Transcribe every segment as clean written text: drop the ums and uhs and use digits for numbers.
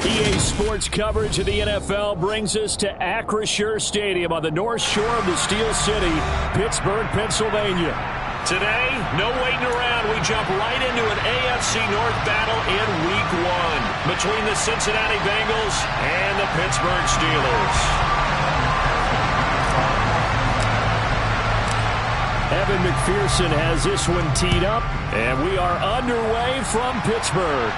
EA Sports coverage of the NFL brings us to Acrisure Stadium on the north shore of the Steel City, Pittsburgh, Pennsylvania. Today, no waiting around. We jump right into an AFC North battle in Week 1 between the Cincinnati Bengals and the Pittsburgh Steelers. Evan McPherson has this one teed up, and we are underway from Pittsburgh.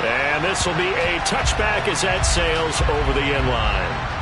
And this will be a touchback as that sails over the end line.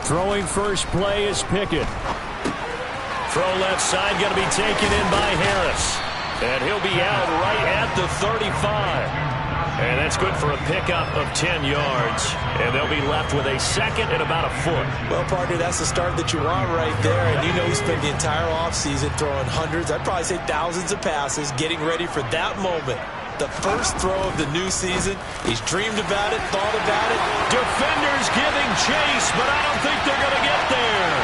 Throwing first play is Pickett. Throw left side, going to be taken in by Harris. And he'll be out right at the 35. And that's good for a pickup of 10 yards. And they'll be left with a second and about a foot. Well, partner, that's the start that you want right there. And you know he spent the entire offseason throwing hundreds, I'd probably say thousands of passes, getting ready for that moment. The first throw of the new season. He's dreamed about it, thought about it. Defenders giving chase, but I don't think they're going to get there.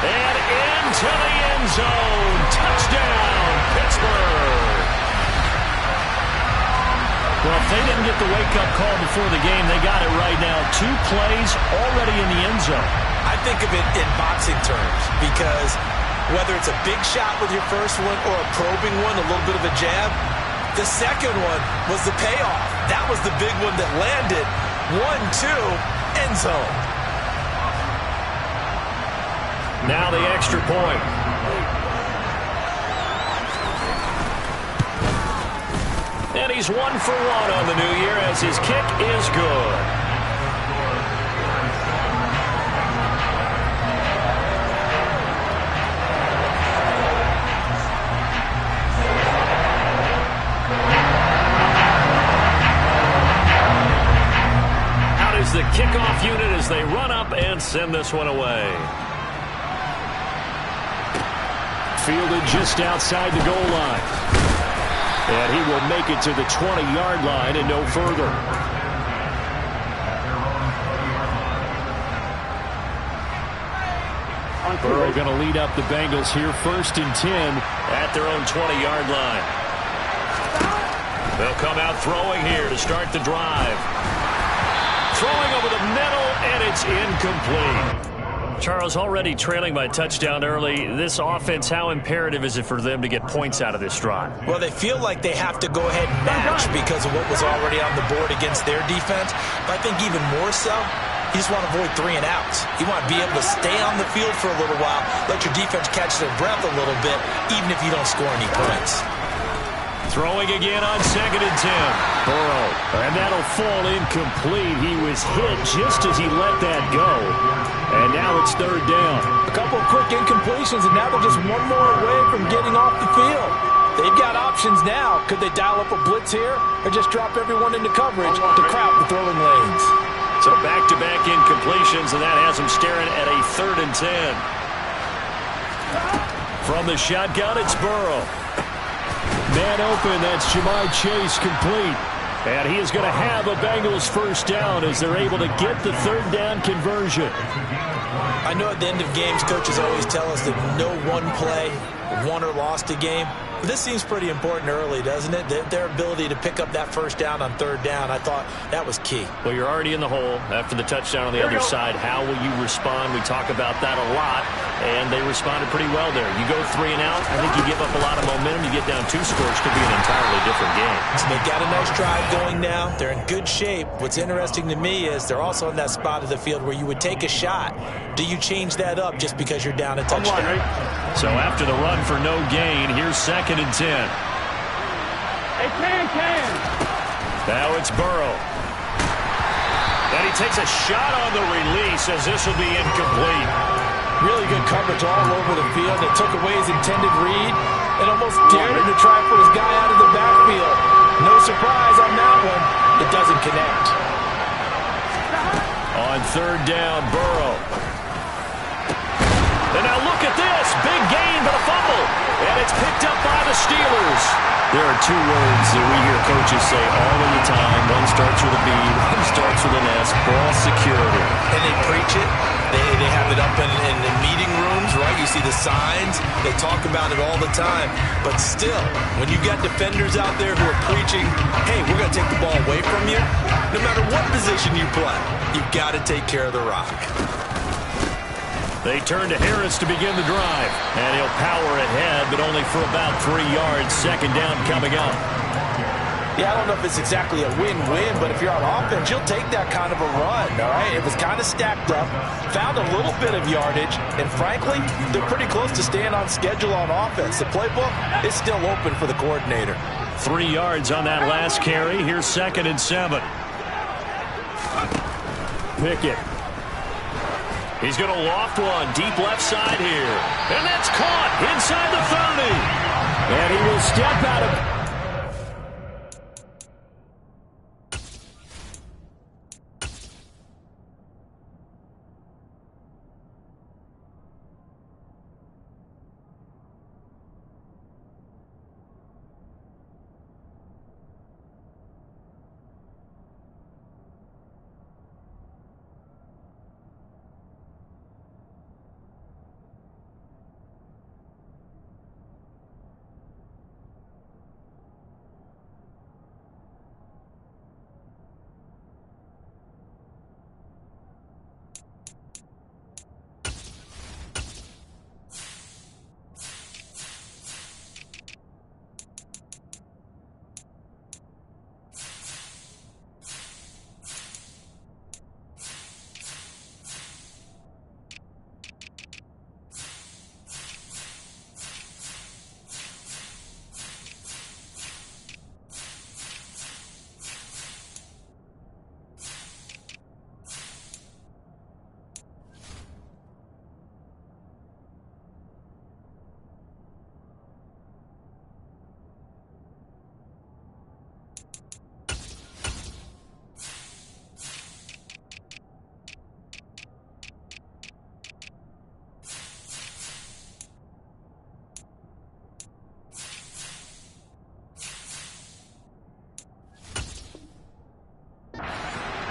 And into the end zone. Touchdown, Pittsburgh. Well, if they didn't get the wake-up call before the game, they got it right now. 2 plays already in the end zone. I think of it in boxing terms because whether it's a big shot with your first one or a probing one, a little bit of a jab, the second one was the payoff. That was the big one that landed. 1-2, end zone. Now the extra point. And he's 1 for 1 on the new year as his kick is good. The kickoff unit as they run up and send this one away. Fielded just outside the goal line. And he will make it to the 20-yard line and no further. Burrow going to lead up the Bengals here, 1st and 10 at their own 20-yard line. They'll come out throwing here to start the drive. Throwing over the middle, and it's incomplete. Charles, already trailing by touchdown early. This offense, how imperative is it for them to get points out of this drive? Well, they feel like they have to go ahead and match because of what was already on the board against their defense. But I think even more so, you just want to avoid 3 and outs. You want to be able to stay on the field for a little while, let your defense catch their breath a little bit, even if you don't score any points. Throwing again on 2nd and 10. Burrow. And that'll fall incomplete. He was hit just as he let that go. And now it's 3rd down. A couple of quick incompletions, and now they're just one more away from getting off the field. They've got options now. Could they dial up a blitz here or just drop everyone into coverage to crowd the throwing lanes? So back-to-back incompletions, and that has them staring at a 3rd and 10. From the shotgun, it's Burrow. Man open, that's Jamar Chase complete. And he is going to have a Bengals first down as they're able to get the 3rd down conversion. I know at the end of games, coaches always tell us that no one play won or lost a game. But this seems pretty important early, doesn't it? Their ability to pick up that first down on 3rd down, I thought that was key. Well, you're already in the hole after the touchdown on the other side. How will you respond? We talk about that a lot, and they responded pretty well there. You go 3 and out, I think you give up a lot of momentum. You get down 2 scores, could be an entirely different game. So they've got a nice drive going now. They're in good shape. What's interesting to me is they're also in that spot of the field where you would take a shot. Do you change that up just because you're down a touchdown? So after the run for no gain, here's 2nd and 10. Now it's Burrow. And he takes a shot on the release as this will be incomplete. Really good coverage all over the field. It took away his intended read and almost dared him to try for his guy out of the backfield. No surprise on that one. It doesn't connect. On third down, Burrow. And now look at this. Big gain, but a fumble. And it's picked up by the Steelers. There are two words that we hear coaches say all of the time. One starts with a B, one starts with an S. Ball security. And they preach it. They have it up in the meeting rooms, right? You see the signs. They talk about it all the time. But still, when you got defenders out there who are preaching, hey, we're going to take the ball away from you, no matter what position you play, you've got to take care of the rock. They turn to Harris to begin the drive. And he'll power ahead, but only for about 3 yards. Second down coming up. Yeah, I don't know if it's exactly a win-win, but if you're on offense, you'll take that kind of a run, all right? It was kind of stacked up, found a little bit of yardage, and frankly, they're pretty close to staying on schedule on offense. The playbook is still open for the coordinator. 3 yards on that last carry. Here's 2nd and 7. Pickett. He's going to loft one deep left side here. And that's caught inside the 30. And he will step out of...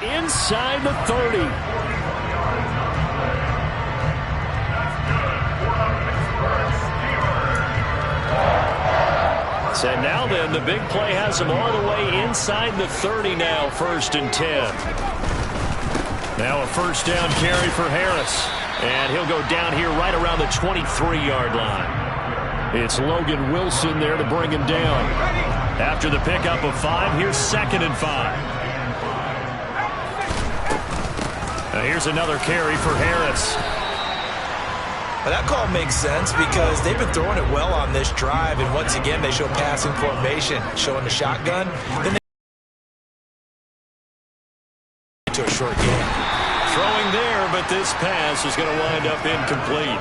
Inside the 30. So now then, the big play has him all the way inside the 30 now, 1st and 10. Now a first down carry for Harris. And he'll go down here right around the 23-yard line. It's Logan Wilson there to bring him down. After the pickup of 5, here's 2nd and 5. Now here's another carry for Harris. Well, that call makes sense because they've been throwing it well on this drive, and once again they show passing formation, showing the shotgun. Then they to a short game. Throwing there, but this pass is going to wind up incomplete.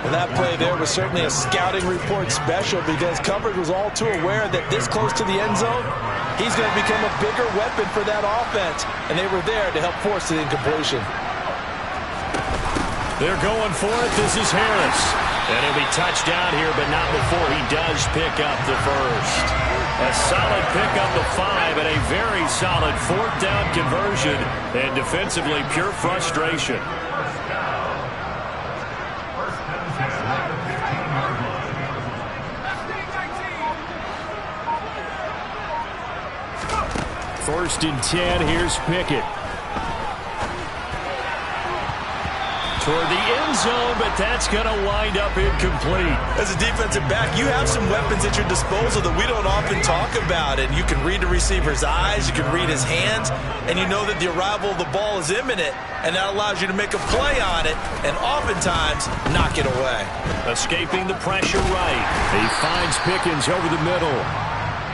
Well, that play there was certainly a scouting report special because coverage was all too aware that this close to the end zone, he's going to become a bigger weapon for that offense, and they were there to help force the incompletion. They're going for it. This is Harris. And he'll be touched down here, but not before he does pick up the first. A solid pickup of 5 and a very solid 4th down conversion. And defensively, pure frustration. First and 10, here's Pickett. Toward the end zone, but that's going to wind up incomplete. As a defensive back, you have some weapons at your disposal that we don't often talk about. And you can read the receiver's eyes, you can read his hands, and you know that the arrival of the ball is imminent, and that allows you to make a play on it and oftentimes knock it away. Escaping the pressure right. He finds Pickens over the middle.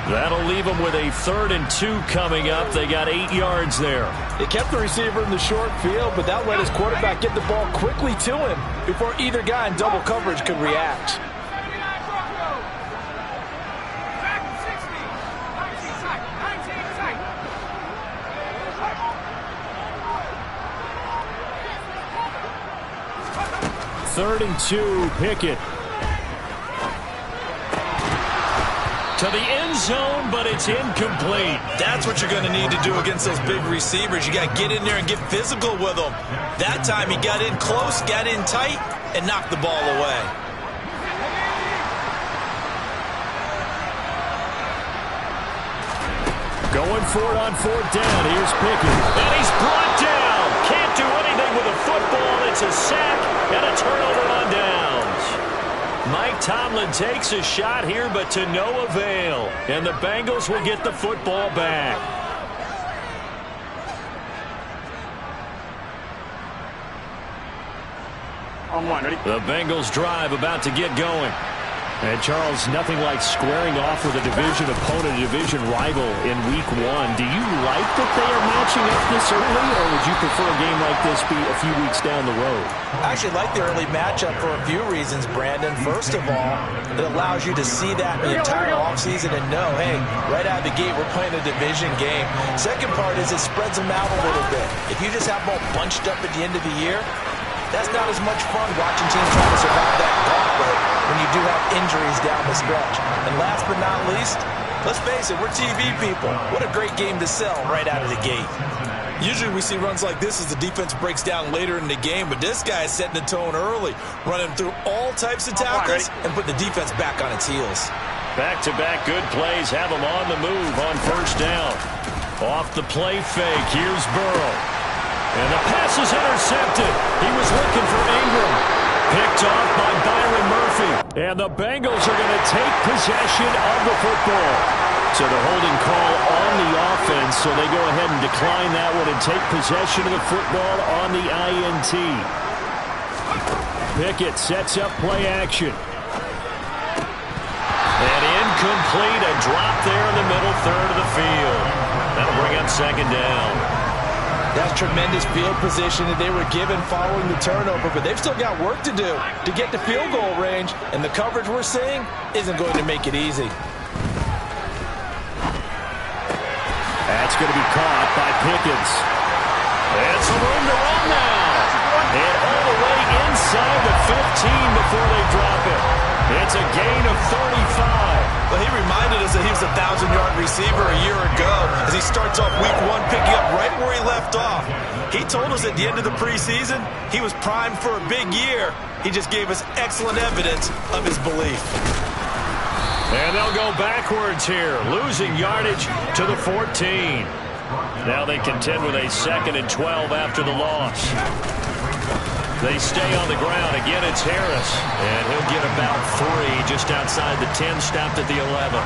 That'll leave them with a 3rd and 2 coming up. They got 8 yards there. They kept the receiver in the short field, but that let his quarterback get the ball quickly to him before either guy in double coverage could react. 3rd and 2, Pickett. To the end zone, but it's incomplete. That's what you're going to need to do against those big receivers. You got to get in there and get physical with them. That time he got in close, got in tight, and knocked the ball away. Going for it on 4th down. Here's Pickett. And he's brought down. Can't do anything with a football. It's a sack and a turnover on downs. Mike Tomlin takes a shot here, but to no avail. And the Bengals will get the football back. On one, ready? The Bengals drive about to get going. And, Charles, nothing like squaring off with a division opponent, a division rival in Week 1. Do you like that they are matching up this early, or would you prefer a game like this be a few weeks down the road? I actually like the early matchup for a few reasons, Brandon. First of all, it allows you to see that the entire offseason and know, hey, right out of the gate, we're playing a division game. Second part is it spreads them out a little bit. If you just have them all bunched up at the end of the year, that's not as much fun watching teams try to survive that gauntlet when you do have injuries down the stretch. And last but not least, let's face it, we're TV people. What a great game to sell right out of the gate. Usually we see runs like this as the defense breaks down later in the game, but this guy is setting the tone early, running through all types of tackles and putting the defense back on its heels. Back-to-back good plays have them on the move on 1st down. Off the play fake, here's Burrow. And the pass is intercepted. He was looking for Ingram. Picked off by Byron Murphy. And the Bengals are going to take possession of the football. So the holding call on the offense, so they go ahead and decline that one and take possession of the football on the INT. Pickett sets up play action. And incomplete, a drop there in the middle third of the field. That'll bring up 2nd down. That's tremendous field position that they were given following the turnover, but they've still got work to do to get to field goal range, and the coverage we're seeing isn't going to make it easy. That's going to be caught by Pickens. And some room to run now. And all the way inside the 15 before they drop it. It's a gain of 35. Well, he reminded us that he was a 1,000-yard receiver a year ago as he starts off Week 1 picking up right where he left off. He told us at the end of the preseason he was primed for a big year. He just gave us excellent evidence of his belief. And they'll go backwards here, losing yardage to the 14. Now they contend with a 2nd and 12 after the loss. They stay on the ground. Again, it's Harris. And he'll get about 3 just outside the 10, stopped at the 11.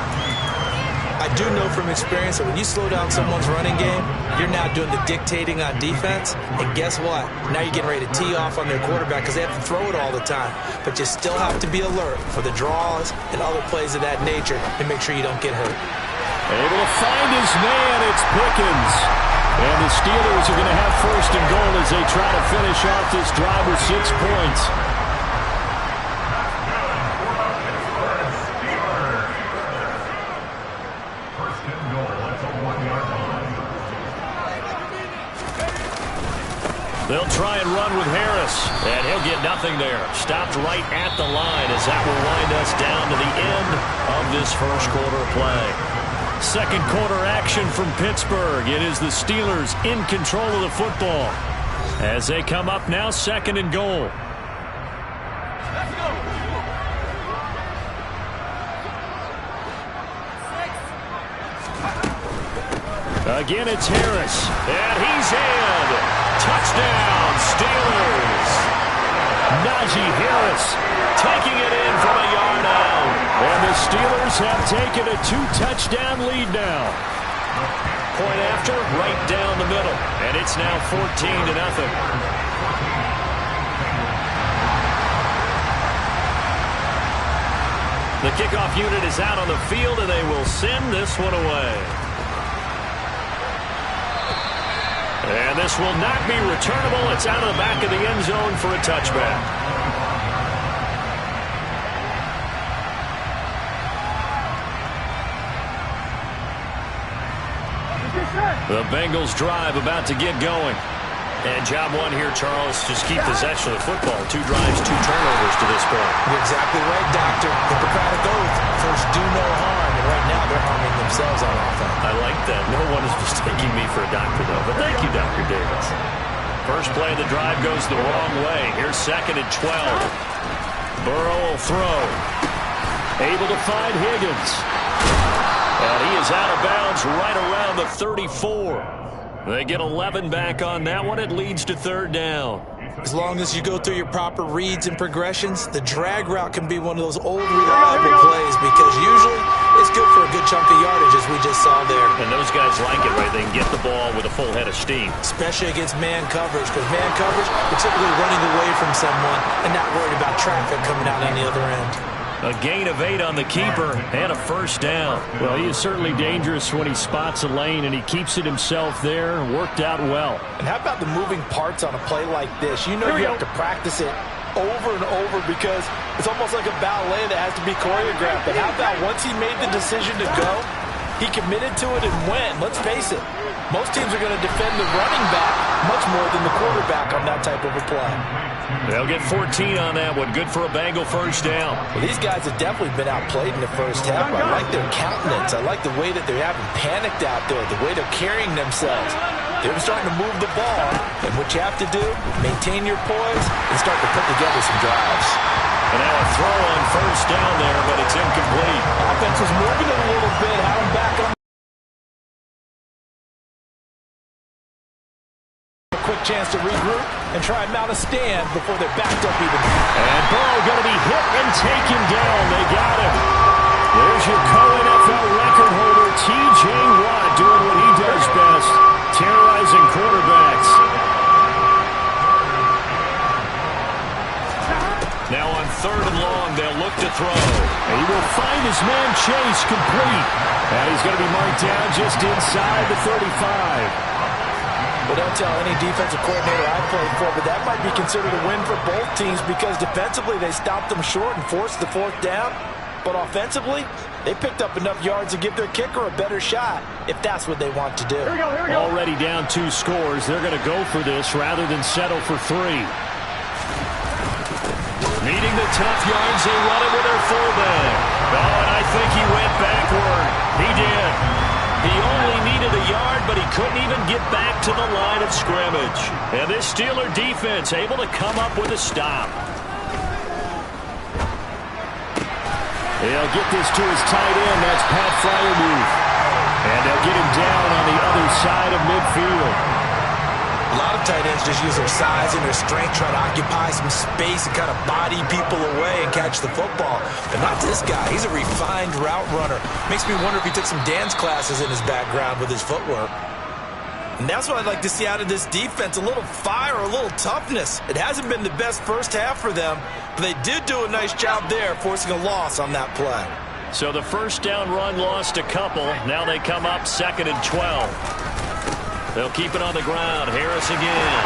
I do know from experience that when you slow down someone's running game, you're now doing the dictating on defense. And guess what? Now you're getting ready to tee off on their quarterback because they have to throw it all the time. But you still have to be alert for the draws and other plays of that nature to make sure you don't get hurt. Able to find his man. It's Pickens. And the Steelers are going to have 1st and goal as they try to finish off this drive with 6 points. They'll try and run with Harris, and he'll get nothing there. Stopped right at the line as that will wind us down to the end of this 1st quarter play. 2nd quarter action from Pittsburgh. It is the Steelers in control of the football as they come up now 2nd and goal. Again, it's Harris, and he's in. Touchdown, Steelers. Najee Harris taking it in from a yard out. And the Steelers have taken a 2-touchdown lead now. Point after, right down the middle. And it's now 14-0. The kickoff unit is out on the field, and they will send this one away. And this will not be returnable. It's out of the back of the end zone for a touchback. The Bengals drive about to get going. And job one here, Charles, just keep possession of the football. 2 drives, 2 turnovers to this point. You're exactly right, Doctor. Hippocratic oath. First, do no harm. And right now, they're harming themselves on offense. I like that. No one is mistaking me for a doctor, though. But thank you, Dr. Davis. First play of the drive goes the wrong way. Here's 2nd and 12. Burrow will throw. Able to find Higgins. And he is out of bounds right around the 34. They get 11 back on that one. It leads to 3rd down. As long as you go through your proper reads and progressions, the drag route can be one of those old reliable plays because usually it's good for a good chunk of yardage, as we just saw there. And those guys like it, right? They can get the ball with a full head of steam. Especially against man coverage, because man coverage, you're typically running away from someone and not worried about traffic coming out on the other end. A gain of 8 on the keeper and a 1st down. Well, he is certainly dangerous when he spots a lane, and he keeps it himself there. Worked out well. And how about the moving parts on a play like this? You know you have to practice it over and over because it's almost like a ballet that has to be choreographed. But how about once he made the decision to go, he committed to it and went. Let's face it, most teams are going to defend the running back much more than the quarterback on that type of a play. They'll get 14 on that one. Good for a Bengal 1st down. Well, these guys have definitely been outplayed in the first half. I like their countenance. I like the way that they're having panicked out there, the way they're carrying themselves. They're starting to move the ball. And what you have to do, maintain your poise and start to put together some drives. And now a throw on 1st down there, but it's incomplete. Offense is moving it a little bit. Have him back on. Quick chance to regroup and try and mount a stand before they're backed up even. And Burrow going to be hit and taken down. They got him. There's your co-NFL record holder, T.J. Watt, doing what he does best, terrorizing quarterbacks. Now on 3rd and long, they'll look to throw. And he will find his man Chase complete. And he's going to be marked down just inside the 35. Well, don't tell any defensive coordinator I played for, but that might be considered a win for both teams because defensively they stopped them short and forced the 4th down. But offensively, they picked up enough yards to give their kicker a better shot if that's what they want to do. Here we go. Already down 2 scores. They're going to go for this rather than settle for 3. Needing the tough yards, they run it with their fullback. Oh, and I think he went backward. He did. He only needed a yard, but he couldn't even get back to the line of scrimmage. And this Steeler defense able to come up with a stop. They'll get this to his tight end. That's Pat Fryermuth. And they'll get him down on the other side of midfield. A lot of tight ends just use their size and their strength, try to occupy some space and kind of body people away and catch the football. But not this guy. He's a refined route runner. Makes me wonder if he took some dance classes in his background with his footwork. And that's what I'd like to see out of this defense, a little fire, a little toughness. It hasn't been the best first half for them, but they did do a nice job there, forcing a loss on that play. So the 1st down run lost a couple. Now they come up 2nd and 12. They'll keep it on the ground. Harris again.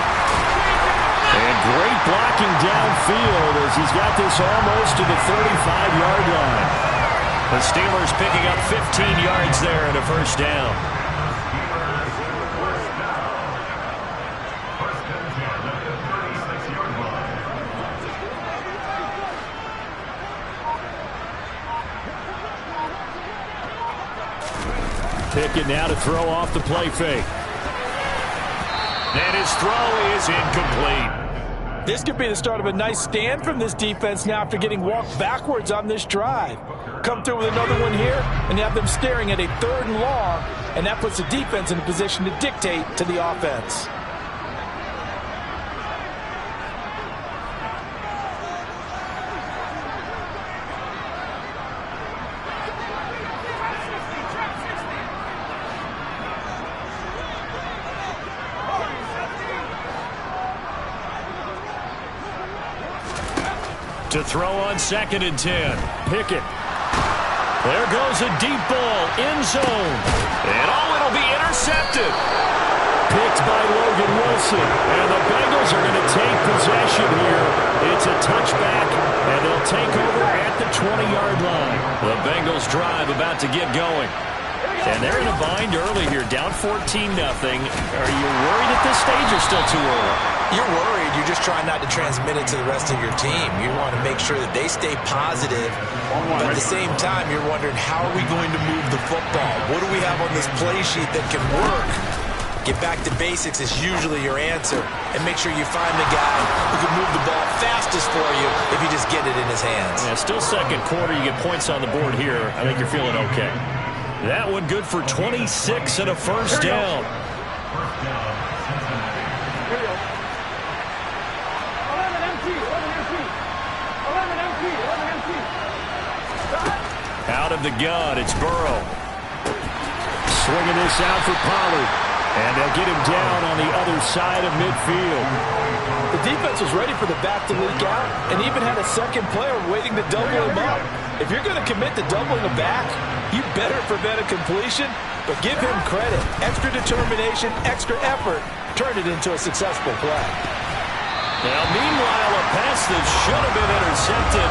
And great blocking downfield as he's got this almost to the 35-yard line. The Steelers picking up 15 yards there and a 1st down. Pickett now to throw off the play fake. And his throw is incomplete. This could be the start of a nice stand from this defense now after getting walked backwards on this drive. Come through with another one here and have them staring at a 3rd and long, and that puts the defense in a position to dictate to the offense. To throw on 2nd and 10. Pickett. There goes a deep ball. End zone. And it'll be intercepted. Picked by Logan Wilson. And the Bengals are going to take possession here. It's a touchback, and they'll take over at the 20-yard line. The Bengals drive about to get going. And they're in a bind early here, down 14-0. Are you worried at this stage or still too early? You're worried. You're just trying not to transmit it to the rest of your team. You want to make sure that they stay positive. But at the same time, you're wondering, how are we going to move the football? What do we have on this play sheet that can work? Get back to basics is usually your answer. And make sure you find the guy who can move the ball fastest for you if you just get it in his hands. Yeah, still second quarter. You get points on the board here. I think you're feeling okay. That one good for 26 and a first down. Out of the gun, it's Burrow. Swinging this out for Pollard. And they'll get him down on the other side of midfield. The defense was ready for the back to leak out and even had a second player waiting to double him up. If you're going to commit to doubling a back, you better prevent a completion, but give him credit. Extra determination, extra effort, turn it into a successful play. Now, meanwhile, a pass that should have been intercepted,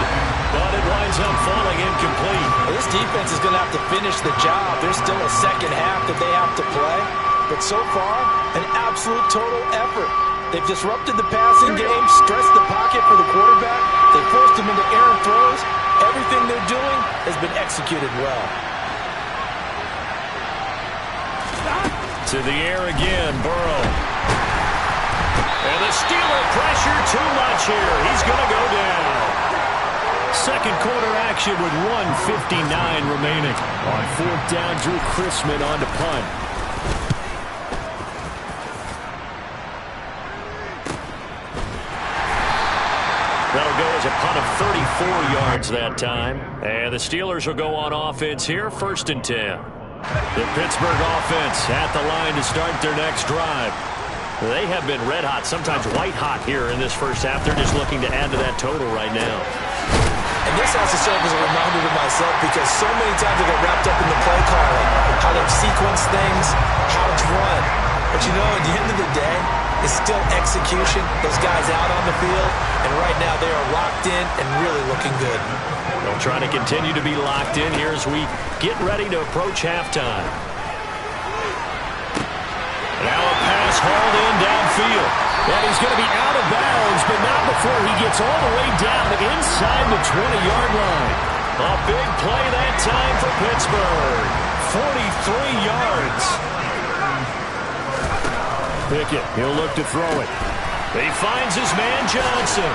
but it winds up falling incomplete. Well, this defense is going to have to finish the job. There's still a second half that they have to play, but so far, an absolute total effort. They've disrupted the passing game, stressed the pocket for the quarterback. They forced him into errant throws. Everything they're doing has been executed well. To the air again, Burrow. And the Steeler pressure too much here. He's going to go down. Second quarter action with 1:59 remaining. On fourth down, Drew Chrisman on to punt. That'll go as a punt of 34 yards that time. And the Steelers will go on offense here, 1st and 10. The Pittsburgh offense at the line to start their next drive. They have been red hot, sometimes white hot here in this first half. They're just looking to add to that total right now. And this has to serve as a reminder to myself because so many times I get wrapped up in the play calling, how they've sequenced things, how it's run. But you know, at the end of the day, it's still execution. Those guys out on the field, and right now they are locked in and really looking good. They'll try to continue to be locked in here as we get ready to approach halftime. Now a pass hauled in downfield. And he's going to be out of bounds, but not before he gets all the way down inside the 20-yard line. A big play that time for Pittsburgh. 43 yards. Pickett, he'll look to throw it. He finds his man Johnson.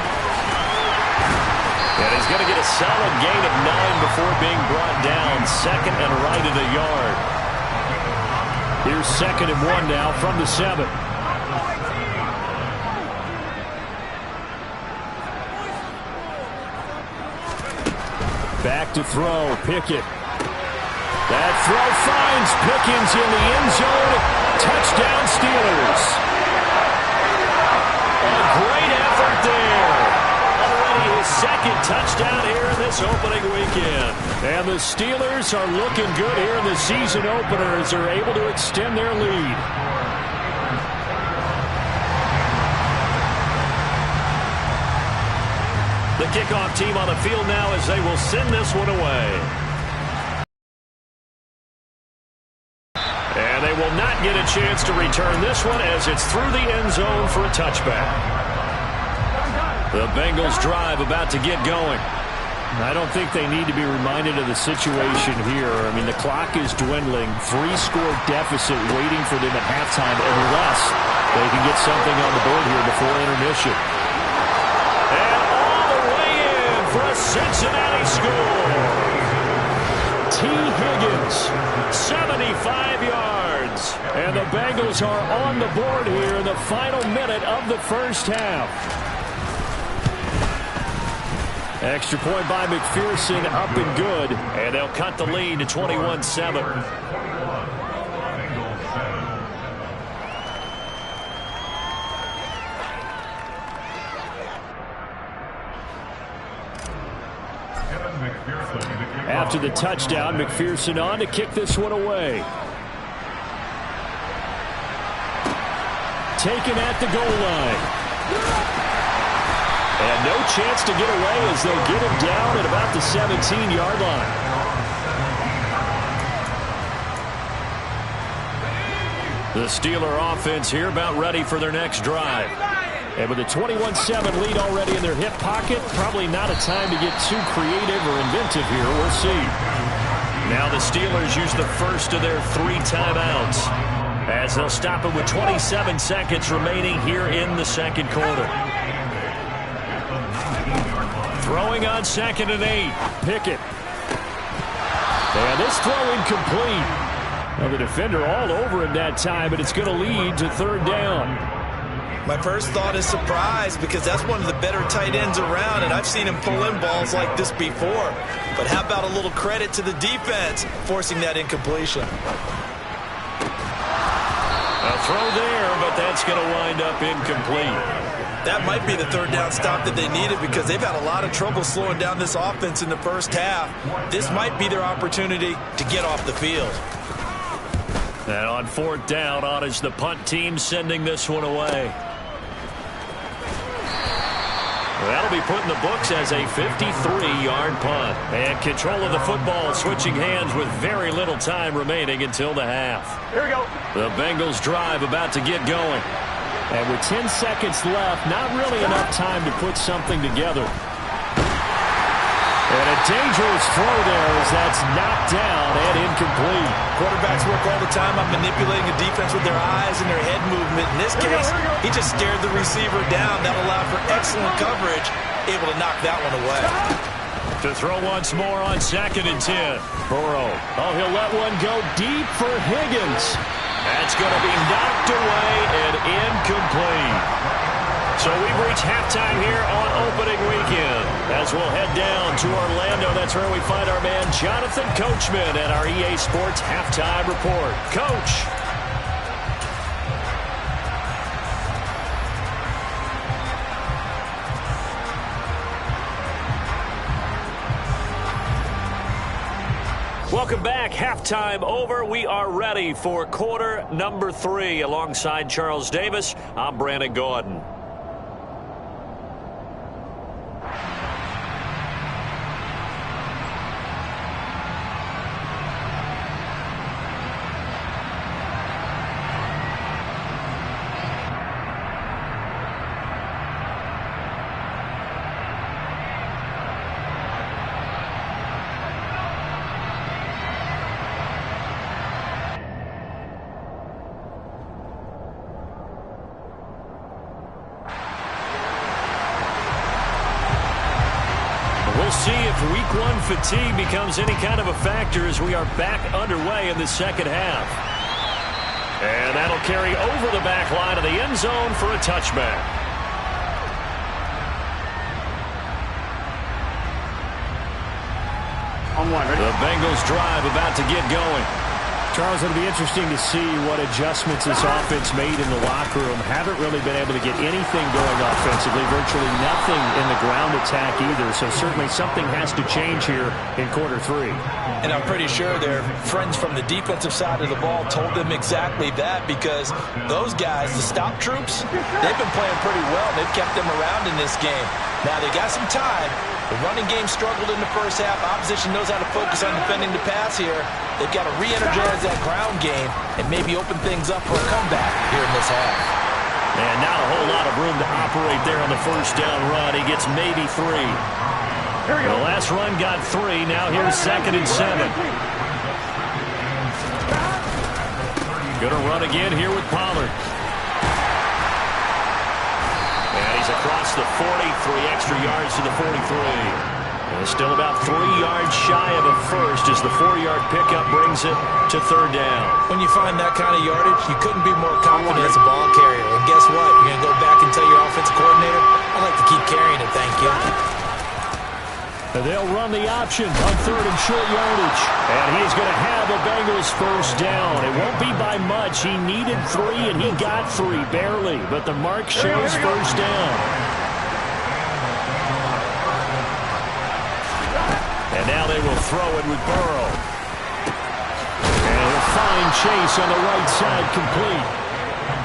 And he's going to get a solid gain of 9 before being brought down. Second and right of the yard. Here's 2nd and 1 now from the 7. Back to throw, Pickett. That throw finds Pickens in the end zone. Touchdown Steelers. A great effort there. Already his 2nd touchdown here in this opening weekend. And the Steelers are looking good here in the season opener as they're able to extend their lead. The kickoff team on the field now as they will send this one away. And they will not get a chance to return this one as it's through the end zone for a touchback. The Bengals drive about to get going. I don't think they need to be reminded of the situation here. I mean, the clock is dwindling. 3-score deficit waiting for them at halftime unless they can get something on the board here before intermission. And all the way in for a Cincinnati score. T. Higgins, 75 yards. And the Bengals are on the board here in the final minute of the first half. Extra point by McPherson, up and good. And they'll cut the lead to 21-7. After the touchdown, McPherson on to kick this one away. Taken at the goal line. And no chance to get away as they'll get him down at about the 17-yard line. The Steeler offense here about ready for their next drive. And with a 21-7 lead already in their hip pocket, probably not a time to get too creative or inventive here. We'll see. Now the Steelers use the first of their 3 timeouts, as they'll stop it with 27 seconds remaining here in the second quarter. Throwing on 2nd and 8. Pickett. And this throw incomplete. Now the defender all over him that time, but it's going to lead to 3rd down. My first thought is surprise, because that's one of the better tight ends around, and I've seen him pull in balls like this before. But how about a little credit to the defense forcing that incompletion? A throw there, but that's going to wind up incomplete. That might be the 3rd down stop that they needed, because they've had a lot of trouble slowing down this offense in the first half. This might be their opportunity to get off the field. And on 4th down, on is the punt team sending this one away. That'll be put in the books as a 53-yard punt. And control of the football switching hands with very little time remaining until the half. Here we go. The Bengals drive about to get going. And with 10 seconds left, not really enough time to put something together. And a dangerous throw there as that's knocked down and incomplete. Quarterbacks work all the time on manipulating a defense with their eyes and their head movement. In this case, he just stared the receiver down. That allowed for excellent coverage, able to knock that one away. To throw once more on 2nd and 10. Burrow. Oh, he'll let one go deep for Higgins. That's going to be knocked away and incomplete. So we've reached halftime here on opening weekend. As we'll head down to Orlando, that's where we find our man Jonathan Coachman at our EA Sports Halftime Report. Coach. Welcome back. Halftime over. We are ready for quarter number 3. Alongside Charles Davis, I'm Brandon Gordon. We'll see if week 1 fatigue becomes any kind of a factor as we are back underway in the second half. And that'll carry over the back line of the end zone for a touchback. The Bengals drive about to get going. Charles, it'll be interesting to see what adjustments this offense made in the locker room. Haven't really been able to get anything going offensively, virtually nothing in the ground attack either. So certainly something has to change here in quarter 3. And I'm pretty sure their friends from the defensive side of the ball told them exactly that, because those guys, the stop troops, they've been playing pretty well. They've kept them around in this game. Now they got some time. The running game struggled in the first half. Opposition knows how to focus on defending the pass here. They've got to re-energize that ground game and maybe open things up for a comeback here in this half. And not a whole lot of room to operate there on the first down run. He gets maybe 3. The last run got 3. Now here's 2nd and 7. Going to run again here with Pollard. And he's across the 40, 3 extra yards to the 43. And still about 3 yards shy of a first as the 4-yard pickup brings it to 3rd down. When you find that kind of yardage, you couldn't be more confident as a ball carrier. And guess what? You're going to go back and tell your offensive coordinator, I'd like to keep carrying it, thank you. They'll run the option on 3rd and short yardage. And he's going to have the Bengals first down. It won't be by much. He needed 3, and he got 3, barely. But the mark shows first down. And now they will throw it with Burrow. And he'll find Chase on the right side, complete.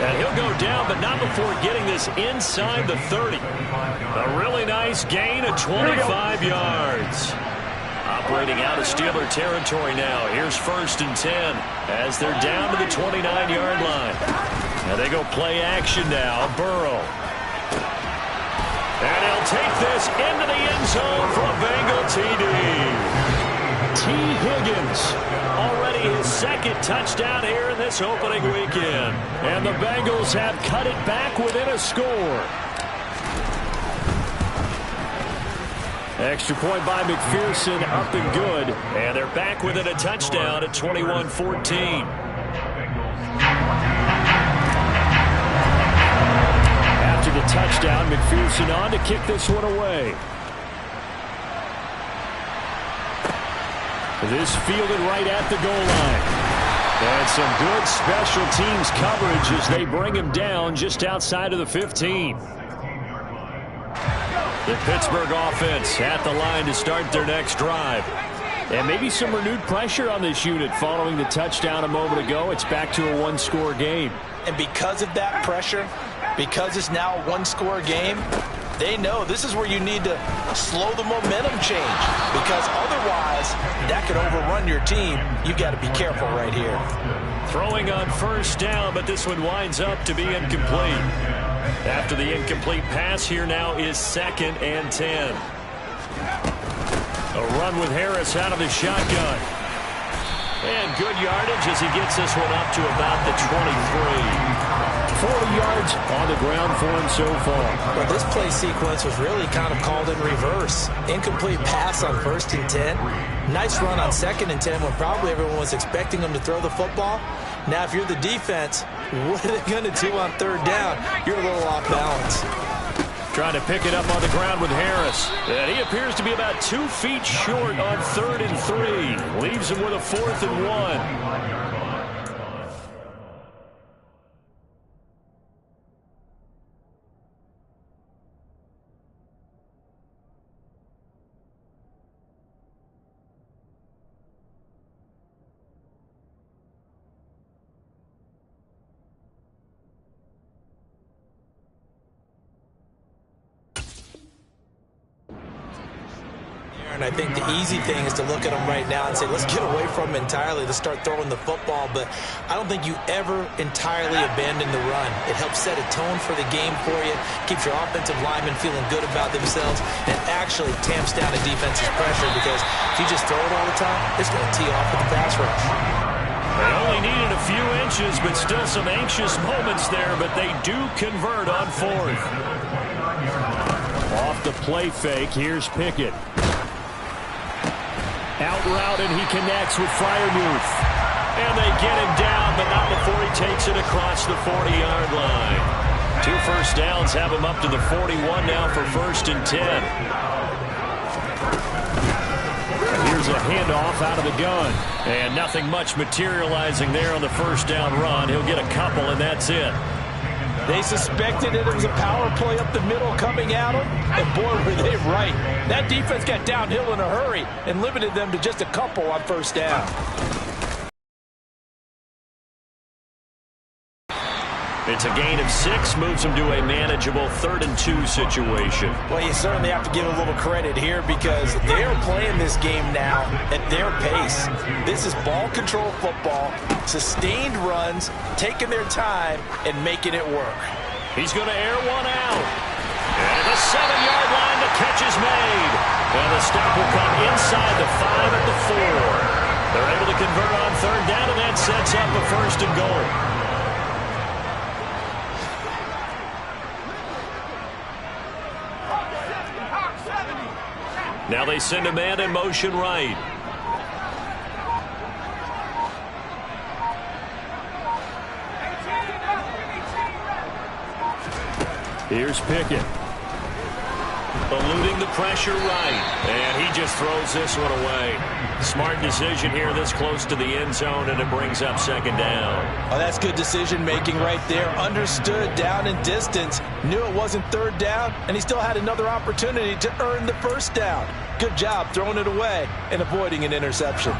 And he'll go down, but not before getting this inside the 30. A really nice gain of 25 yards. A operating out of Steeler territory now. Here's 1st and 10 as they're down to the 29-yard line. Now they go play action now. Burrow. And he'll take this into the end zone for a Bengal TD. T. Higgins, already his 2nd touchdown here in this opening weekend. And the Bengals have cut it back within a score. Extra point by McPherson, up and good. And they're back within a touchdown at 21-14. After the touchdown, McPherson on to kick this one away. This fielded right at the goal line. And some good special teams coverage as they bring him down just outside of the 15. The Pittsburgh offense at the line to start their next drive. And maybe some renewed pressure on this unit following the touchdown a moment ago. It's back to a one-score game. And because of that pressure, because it's now a one-score game, they know this is where you need to slow the momentum change, because otherwise that could overrun your team. You've got to be careful right here. Throwing on 1st down, but this one winds up to be incomplete. After the incomplete pass, here now is 2nd and 10. A run with Harris out of the shotgun. And good yardage as he gets this one up to about the 23. 40 yards on the ground for him so far. Well, this play sequence was really kind of called in reverse. Incomplete pass on 1st and 10. Nice run on 2nd and 10 when probably everyone was expecting him to throw the football. Now, if you're the defense, what are they going to do on 3rd down? You're a little off balance. Trying to pick it up on the ground with Harris. And he appears to be about 2 feet short on 3rd and 3. Leaves him with a 4th and 1. And I think the easy thing is to look at them right now and say, let's get away from them entirely. Let's start throwing the football. But I don't think you ever entirely abandon the run. It helps set a tone for the game for you, keeps your offensive linemen feeling good about themselves, and actually tamps down a defense's pressure, because if you just throw it all the time, it's going to tee off with the pass rush. They only needed a few inches, but still some anxious moments there, but they do convert on 4th. Off the play fake, here's Pickett. Out route, and he connects with Freiermuth. And they get him down, but not before he takes it across the 40-yard line. 2 first downs have him up to the 41 now for 1st and 10. And here's a handoff out of the gun. And nothing much materializing there on the 1st down run. He'll get a couple, and that's it. They suspected it was a power play up the middle coming at them, and boy, were they right. That defense got downhill in a hurry and limited them to just a couple on 1st down. It's a gain of 6, moves them to a manageable 3rd and 2 situation. Well, you certainly have to give a little credit here, because they're playing this game now at their pace. This is ball control football, sustained runs, taking their time, and making it work. He's going to air one out. And the 7-yard line, the catch is made. And the stop will come inside the 5 at the 4. They're able to convert on 3rd down, and that sets up a 1st and goal. Now they send a man in motion right. Here's Pickett. Eluding the pressure right. And he just throws this one away. Smart decision here this close to the end zone, and it brings up 2nd down. Oh, that's good decision-making right there. Understood down and distance. Knew it wasn't 3rd down, and he still had another opportunity to earn the 1st down. Good job throwing it away and avoiding an interception.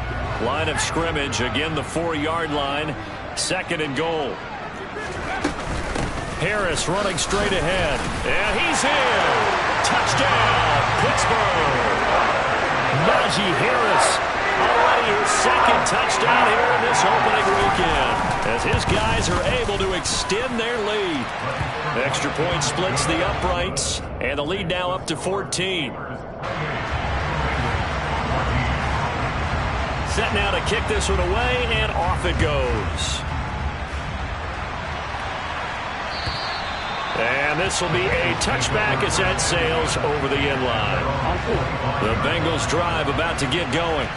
Line of scrimmage, again the 4-yard line. 2nd and goal. Harris running straight ahead. And he's in. Touchdown, Pittsburgh. Najee Harris, already his second touchdown here in this opening weekend, as his guys are able to extend their lead. Extra point splits the uprights, and the lead now up to 14. Set now to kick this one away, and off it goes. And this will be a touchback as that sails over the end line. The Bengals drive about to get going.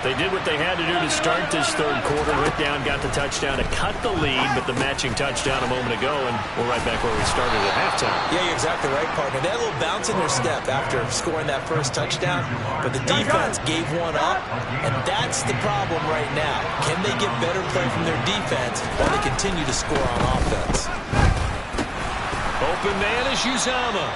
They did what they had to do to start this third quarter. Went down, got the touchdown to cut the lead, but the matching touchdown a moment ago, and we're right back where we started at halftime. Yeah, you're exactly right, partner. They had a little bounce in their step after scoring that first touchdown, but the defense gave one up, and that's the problem right now. Can they get better play from their defense while they continue to score on offense? Open man is Uzomah.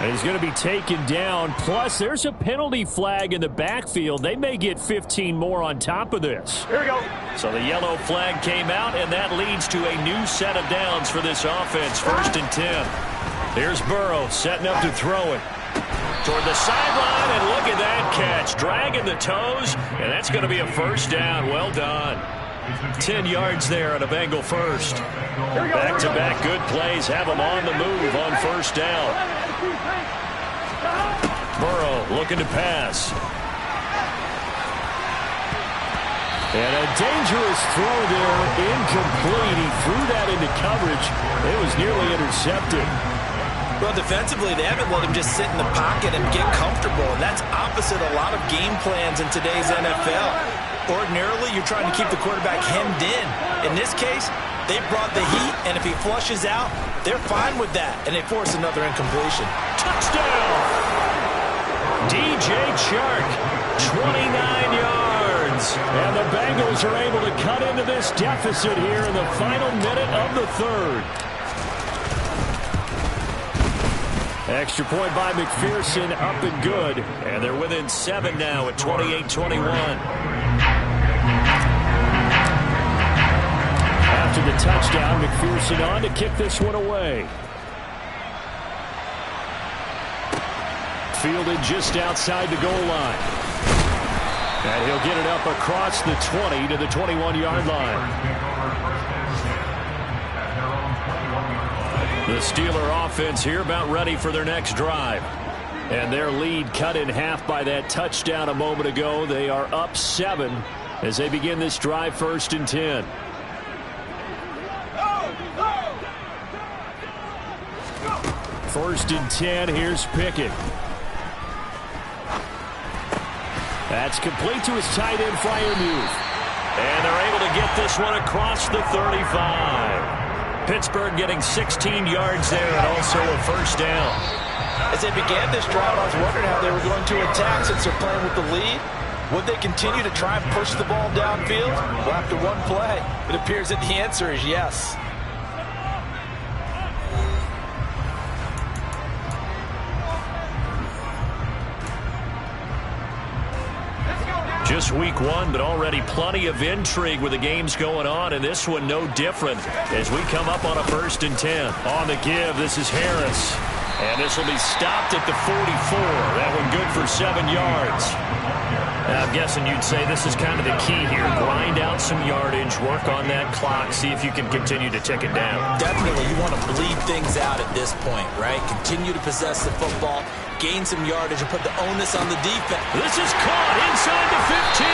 And he's going to be taken down. Plus, there's a penalty flag in the backfield. They may get 15 more on top of this. Here we go. So the yellow flag came out, and that leads to a new set of downs for this offense. 1st and 10. Here's Burrow setting up to throw it. Toward the sideline, and look at that catch. Dragging the toes, and that's going to be a first down. Well done. 10 yards there on a Bengal first. Back-to-back good plays have them on the move on first down. Burrow looking to pass. And a dangerous throw there, incomplete. He threw that into coverage. It was nearly intercepted. Well, defensively, they haven't let him just sit in the pocket and get comfortable, and that's opposite a lot of game plans in today's NFL. Ordinarily, you're trying to keep the quarterback hemmed in. In this case, they brought the heat, and if he flushes out, they're fine with that, and they force another incompletion. Touchdown! DJ Chark, 29 yards. And the Bengals are able to cut into this deficit here in the final minute of the third. Extra point by McPherson, up and good. And they're within 7 now at 28-21. After the touchdown, McPherson on to kick this one away. Fielded just outside the goal line. And he'll get it up across the 20 to the 21-yard line. The Steeler offense here about ready for their next drive. And their lead cut in half by that touchdown a moment ago. They are up 7 as they begin this drive 1st and 10. First and 10, here's Pickett. That's complete to his tight end, Freiermuth. And they're able to get this one across the 35. Pittsburgh getting 16 yards there and also a first down. As they began this drive, I was wondering how they were going to attack since they're playing with the lead. Would they continue to try and push the ball downfield? Well, after one play, it appears that the answer is yes. Just week 1, but already plenty of intrigue with the games going on, and this one no different as we come up on a 1st and 10. On the give, this is Harris. And this will be stopped at the 44. That one good for 7 yards. I'm guessing you'd say this is kind of the key here. Grind out some yardage, work on that clock, see if you can continue to tick it down. Definitely, you want to bleed things out at this point, right? Continue to possess the football, gain some yardage, and put the onus on the defense. This is caught inside the 15.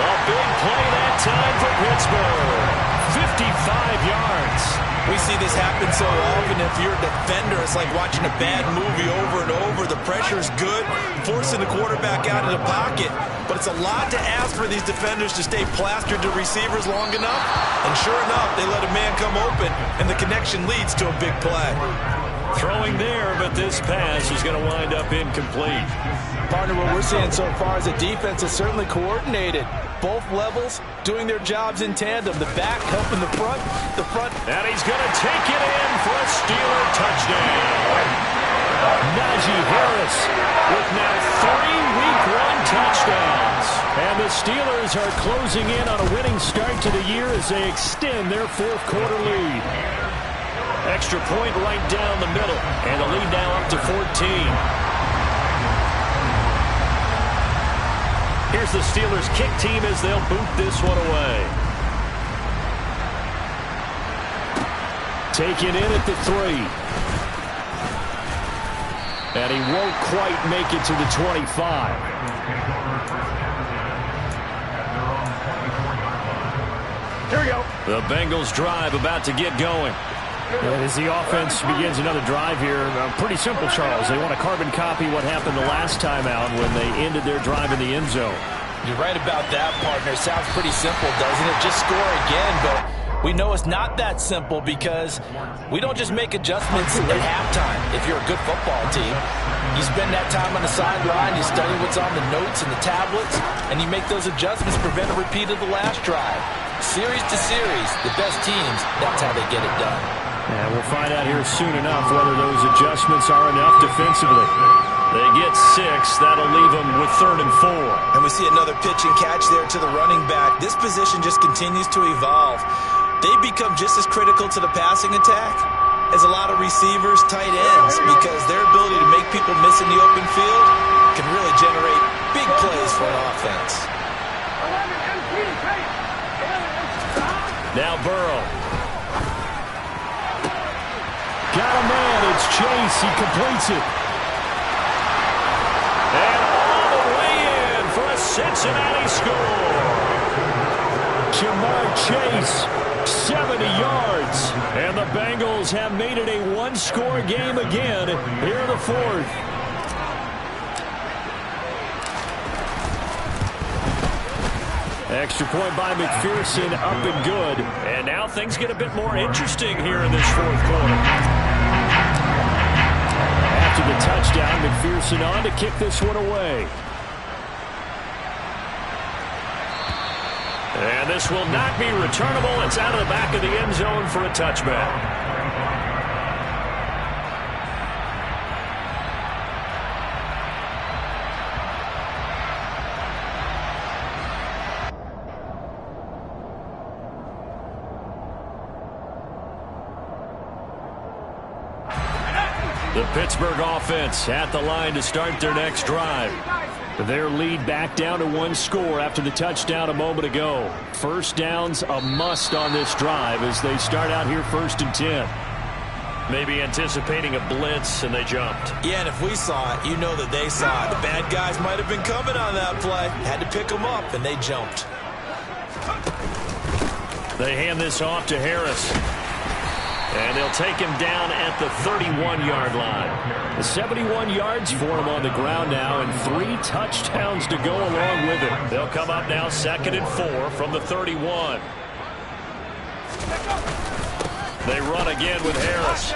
A big play that time for Pittsburgh. 55 yards. We see this happen so often. If you're a defender, it's like watching a bad movie over and over. The pressure's good, forcing the quarterback out of the pocket. But it's a lot to ask for these defenders to stay plastered to receivers long enough. And sure enough, they let a man come open, and the connection leads to a big play. Throwing there, but this pass is going to wind up incomplete. Partner, what we're seeing so far is a defense is certainly coordinated. Both levels doing their jobs in tandem. The back helping the front. And he's going to take it in for a Steeler touchdown. Najee Harris with now 3 Week 1 touchdowns. And the Steelers are closing in on a winning start to the year as they extend their 4th quarter lead. Extra point right down the middle. And the lead now up to 14. Here's the Steelers kick team as they'll boot this one away. Taken in at the 3. And he won't quite make it to the 25. Here we go. The Bengals drive about to get going. And as the offense begins another drive here, pretty simple, Charles. They want to carbon copy what happened the last time out when they ended their drive in the end zone. You're right about that, partner. Sounds pretty simple, doesn't it? Just score again, but we know it's not that simple because we don't just make adjustments at halftime. If you're a good football team, you spend that time on the sideline, you study what's on the notes and the tablets, and you make those adjustments, prevent a repeat of the last drive. Series to series, the best teams, that's how they get it done. And we'll find out here soon enough whether those adjustments are enough defensively. They get 6. That'll leave them with 3rd and 4. And we see another pitch and catch there to the running back. This position just continues to evolve. They become just as critical to the passing attack as a lot of receivers, tight ends, because their ability to make people miss in the open field can really generate big plays for an offense. Now Burrow. Got a man. It's Chase. He completes it. And all the way in for a Cincinnati score. Jamar Chase, 70 yards. And the Bengals have made it a one-score game again here in the 4th. Extra point by McPherson, up and good. And now things get a bit more interesting here in this 4th quarter. After the touchdown, McPherson on to kick this one away. And this will not be returnable. It's out of the back of the end zone for a touchback. The Pittsburgh offense at the line to start their next drive. Their lead back down to 1 score after the touchdown a moment ago. First down's a must on this drive as they start out here 1st and 10. Maybe anticipating a blitz, and they jumped. Yeah, and if we saw it, you know that they saw it. The bad guys might have been coming on that play. Had to pick them up, and they jumped. They hand this off to Harris. And they'll take him down at the 31-yard line. 71 yards for him on the ground now, and 3 touchdowns to go along with it. They'll come up now 2nd and 4 from the 31. They run again with Harris.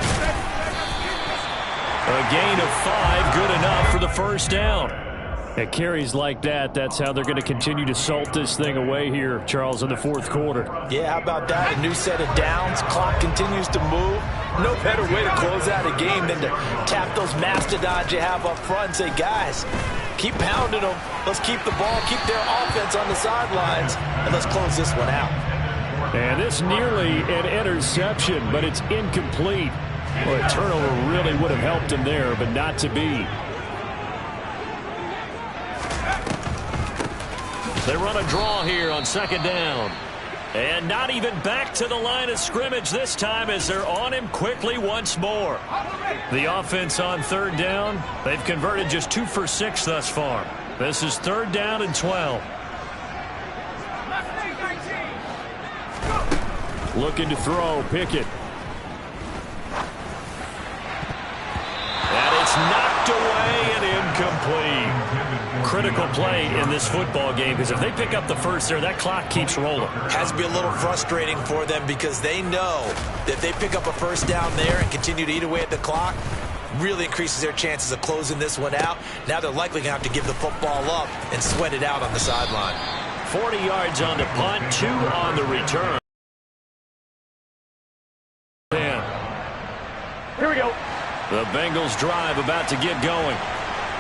A gain of 5, good enough for the first down. At carries like that, that's how they're going to continue to salt this thing away here, Charles, in the 4th quarter. Yeah, how about that? A new set of downs. Clock continues to move. No better way to close out a game than to tap those mastodons you have up front and say, guys, keep pounding them. Let's keep the ball, keep their offense on the sidelines, and let's close this one out. And this nearly an interception, but it's incomplete. Well, a turnover really would have helped him there, but not to be. They run a draw here on 2nd down. And not even back to the line of scrimmage this time as they're on him quickly once more. The offense on 3rd down, they've converted just 2 for 6 thus far. This is 3rd down and 12. Looking to throw, Pickett. And it's knocked away and incomplete. Critical play in this football game because if they pick up the first there, that clock keeps rolling. Has to be a little frustrating for them because they know that if they pick up a first down there and continue to eat away at the clock, really increases their chances of closing this one out. Now they're likely going to have to give the football up and sweat it out on the sideline. 40 yards on the punt, 2 on the return. Here we go. The Bengals drive about to get going.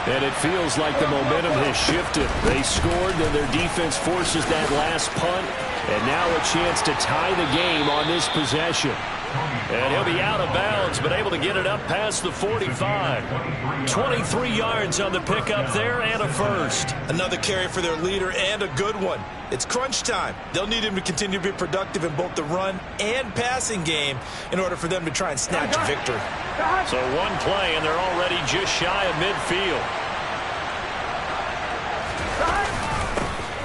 And it feels like the momentum has shifted. They scored, then their defense forces that last punt. And now a chance to tie the game on this possession. And he'll be out of bounds, but able to get it up past the 45. 23 yards on the pickup there and a first. Another carry for their leader and a good one. It's crunch time. They'll need him to continue to be productive in both the run and passing game in order for them to try and snatch a victory. So one play, and they're already just shy of midfield.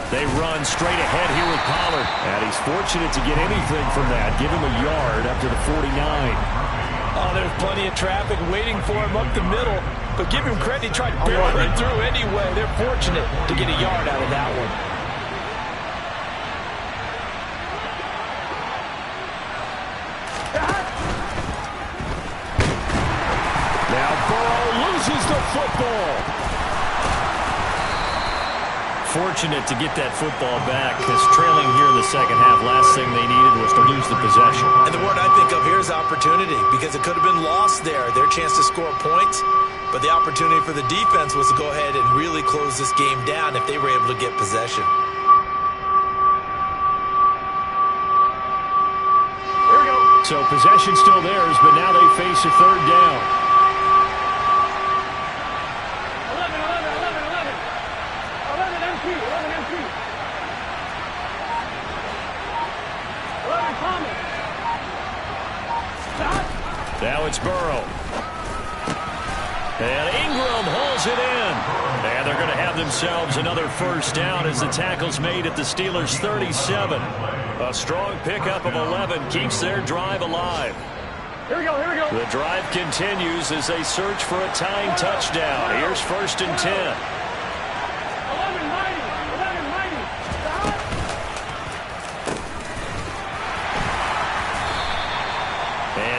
They run straight ahead here with Pollard. And he's fortunate to get anything from that. Give him a yard up to the 49. Oh, there's plenty of traffic waiting for him up the middle. But give him credit, he tried to barrel it through anyway. They're fortunate to get a yard out of that one. Now Burrow loses the football. Fortunate to get that football back, because trailing here in the second half, last thing they needed was to lose the possession. And the word I think of here is opportunity, because it could have been lost there, their chance to score points. But the opportunity for the defense was to go ahead and really close this game down if they were able to get possession. Here we go. So possession still theirs, but now they face a third down. 11 MP. Now it's Burrow. And Ingram hauls it in. And they're going to have themselves another first down as the tackle's made at the Steelers' 37. A strong pickup of 11 keeps their drive alive. Here we go. The drive continues as they search for a tying touchdown. Here's 1st and 10.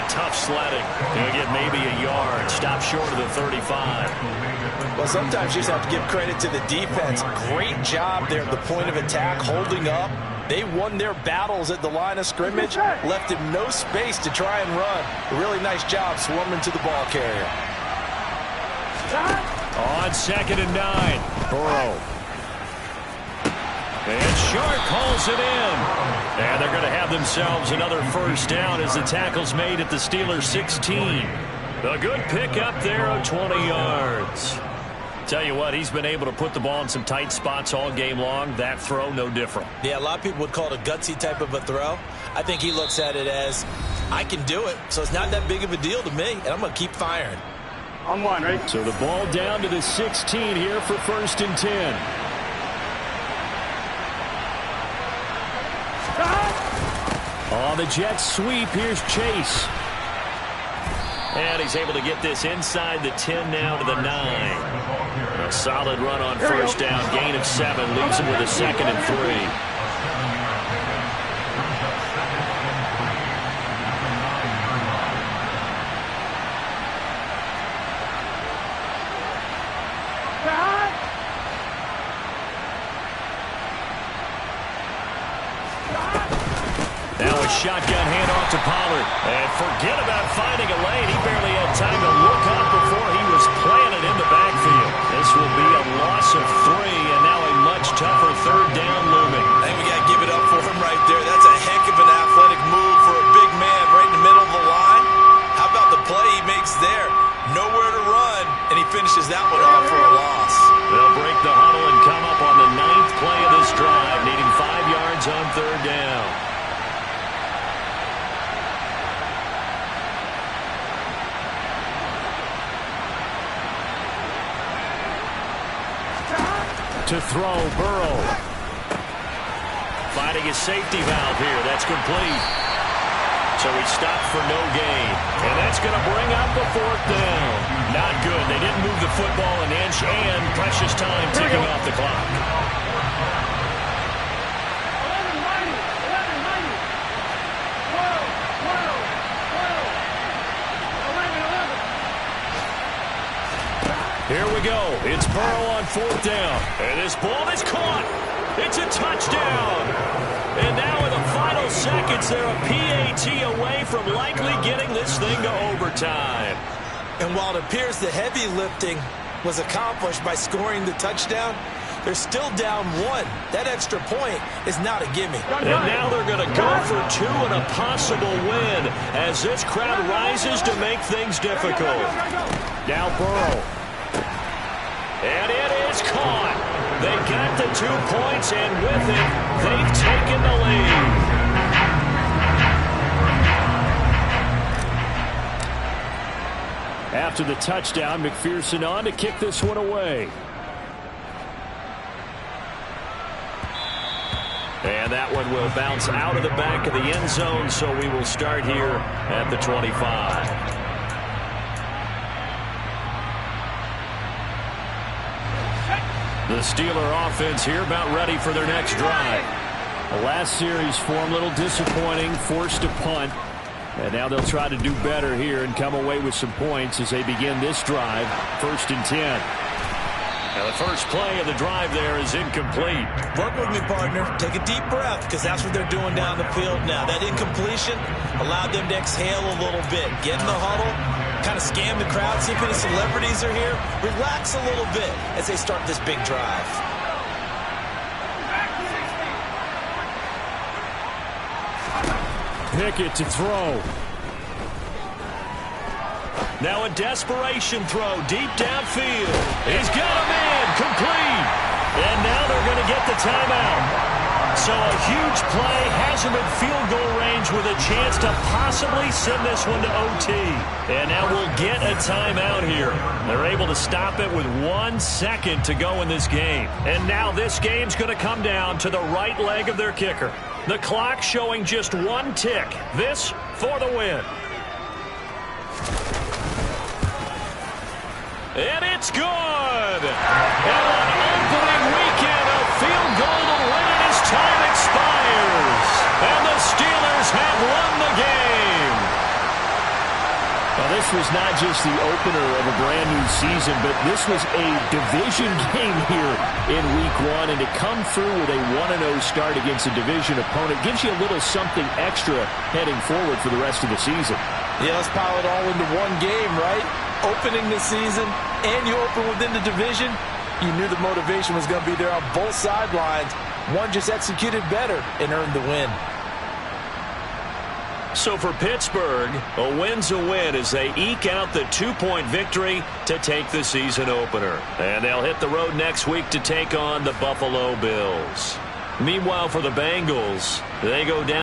Tough sledding. He'll get maybe a yard. Stop short of the 35. Well, sometimes you just have to give credit to the defense. Great job there at the point of attack, holding up. They won their battles at the line of scrimmage, left him no space to try and run. A really nice job swarming to the ball carrier. On 2nd and 9, Burrow. And Shark hauls it in. And they're going to have themselves another first down as the tackle's made at the Steelers' 16. A good pickup there of 20 yards. Tell you what, he's been able to put the ball in some tight spots all game long. That throw, no different. Yeah, a lot of people would call it a gutsy type of a throw. I think he looks at it as, I can do it, so it's not that big of a deal to me, and I'm going to keep firing. On one, right? So the ball down to the 16 here for 1st and 10. On the Jets sweep, here's Chase. And he's able to get this inside the 10 now to the 9. A solid run on first down. Gain of 7 leaves him with a 2nd and 3. Now a shotgun handoff to Pollard. And forget about finding a lane. He barely had time to look up before he was planted in the backfield. This will be a loss of 3, and now a much tougher 3rd down looming. I think we got to give it up for him right there. That's a heck of an athletic move for a big man right in the middle of the line. How about the play he makes there? Nowhere to run, and he finishes that one off for a loss. They'll break the huddle and come up on the 9th play of this drive, needing 5 yards on 3rd down. To throw, Burrow. Finding his safety valve here. That's complete. So he stopped for no gain. And that's going to bring up a 4th down. Not good. They didn't move the football an inch, and precious time ticking off the clock. Here we go. It's Burrow on 4th down. And this ball is caught. It's a touchdown. And now in the final seconds, they're a PAT away from likely getting this thing to overtime. And while it appears the heavy lifting was accomplished by scoring the touchdown, They're still down 1. That extra point is not a gimme. And now they're going to go for 2 and a possible win as this crowd rises to make things difficult. Now Burrow. And it is caught. They got the 2 points, and with it, they've taken the lead. After the touchdown, McPherson on to kick this one away. And that one will bounce out of the back of the end zone, so we will start here at the 25. The Steeler offense here about ready for their next drive. The last series form a little disappointing, forced a punt. And now they'll try to do better here and come away with some points as they begin this drive, 1st and 10. And the first play of the drive there is incomplete. Work with me, partner. Take a deep breath, because that's what they're doing down the field now. That incompletion allowed them to exhale a little bit. Get in the huddle, kind of scan the crowd, see if any celebrities are here. Relax a little bit as they start this big drive. Pickett to throw. Now a desperation throw deep downfield. He's got him in. Complete. And now they're going to get the timeout. So a huge play has him in field goal range with a chance to possibly send this one to OT. And now we'll get a timeout here. They're able to stop it with 1 second to go in this game. And now this game's going to come down to the right leg of their kicker. The clock showing just 1 tick. This for the win. And it's good. And on opening weekend, a field goal to win it as time expires. And the Steelers have won the game. Well, this was not just the opener of a brand new season, but this was a division game here in week 1. And to come through with a 1-0 start against a division opponent gives you a little something extra heading forward for the rest of the season. Yeah, let's pile it all into one game, right? Opening the season, and you open within the division. You knew the motivation was going to be there on both sidelines. One just executed better and earned the win. So for Pittsburgh, a win's a win as they eke out the 2-point victory to take the season opener. And they'll hit the road next week to take on the Buffalo Bills. Meanwhile, for the Bengals, they go down.